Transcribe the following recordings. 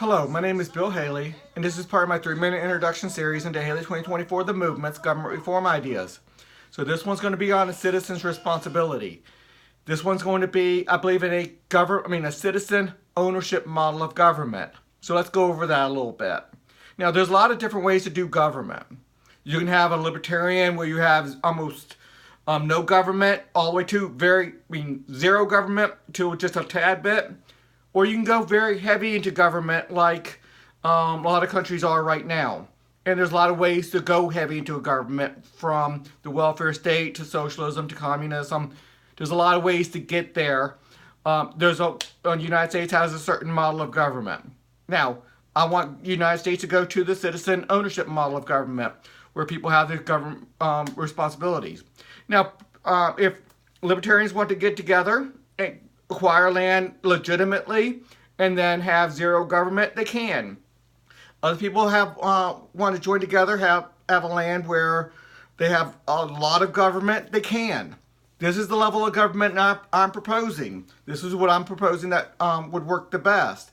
Hello, my name is Bill Haley, and this is part of my 3-minute introduction series into Haley 2024, The Movement's Government Reform Ideas. So this one's going to be on a citizen's responsibility. This one's going to be, I believe, in a citizen ownership model of government. So let's go over that a little bit. Now, there's a lot of different ways to do government. You can have a libertarian where you have almost no government, all the way to zero government to just a tad bit. Or you can go very heavy into government like a lot of countries are right now. And there's a lot of ways to go heavy into a government, from the welfare state to socialism to communism. There's a lot of ways to get there. The United States has a certain model of government. Now, I want the United States to go to the citizen ownership model of government, where people have their government responsibilities. Now, if libertarians want to get together and acquire land legitimately and then have zero government, they can. Other people want to join together, have a land where they have a lot of government, they can. This is the level of government I'm proposing. This is what I'm proposing that would work the best.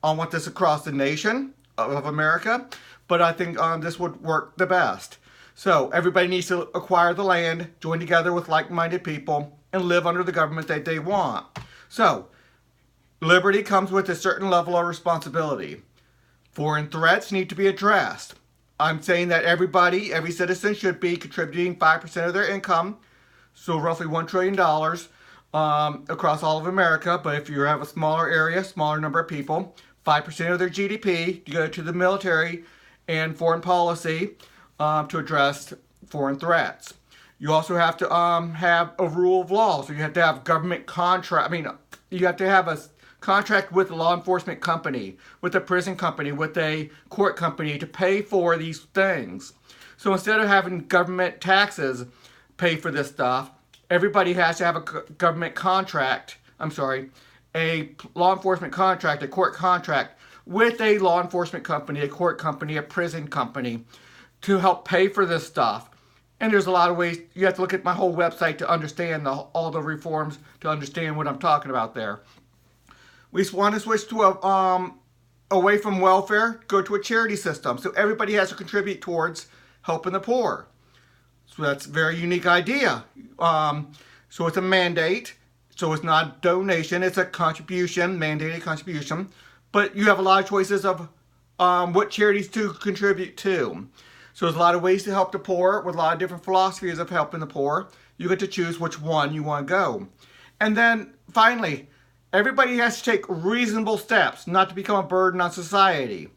I want this across the nation of America, but I think this would work the best. So everybody needs to acquire the land, join together with like-minded people, and live under the government that they want. So, liberty comes with a certain level of responsibility. Foreign threats need to be addressed. I'm saying that every citizen should be contributing 5% of their income, so roughly $1 trillion across all of America. But if you have a smaller area, smaller number of people, 5% of their GDP to go to the military and foreign policy to address foreign threats. You also have to have a rule of law. So you have to have government contract. You have to have a contract with a law enforcement company, with a prison company, with a court company to pay for these things. So instead of having government taxes pay for this stuff, everybody has to have a government contract. A law enforcement contract, a court contract with a law enforcement company, a court company, a prison company to help pay for this stuff. And there's a lot of ways. You have to look at my whole website to understand all the reforms, to understand what I'm talking about there. We want to switch to away from welfare, go to a charity system. So everybody has to contribute towards helping the poor. So that's a very unique idea. So it's a mandate. So it's not a donation. It's a contribution, mandated contribution. But you have a lot of choices of what charities to contribute to. So there's a lot of ways to help the poor with a lot of different philosophies of helping the poor. You get to choose which one you want to go. And then finally, everybody has to take reasonable steps not to become a burden on society.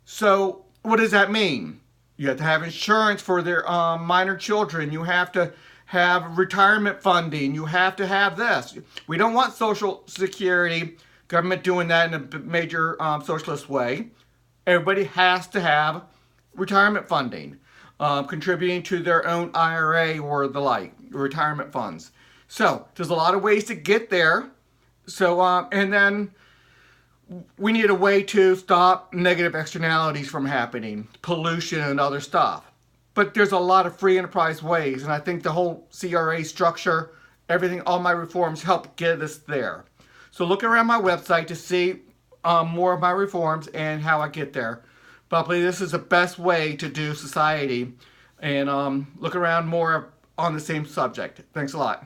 So what does that mean? You have to have insurance for their minor children. You have to have retirement funding. You have to have this. We don't want Social Security, government doing that in a major socialist way. Everybody has to have retirement funding, contributing to their own IRA or the like, retirement funds. So there's a lot of ways to get there. So and then we need a way to stop negative externalities from happening, pollution and other stuff. But there's a lot of free enterprise ways, and I think the whole CRA structure, everything, all my reforms help get us there. So look around my website to see more of my reforms and how I get there. But I believe this is the best way to do society, and look around more on the same subject. Thanks a lot.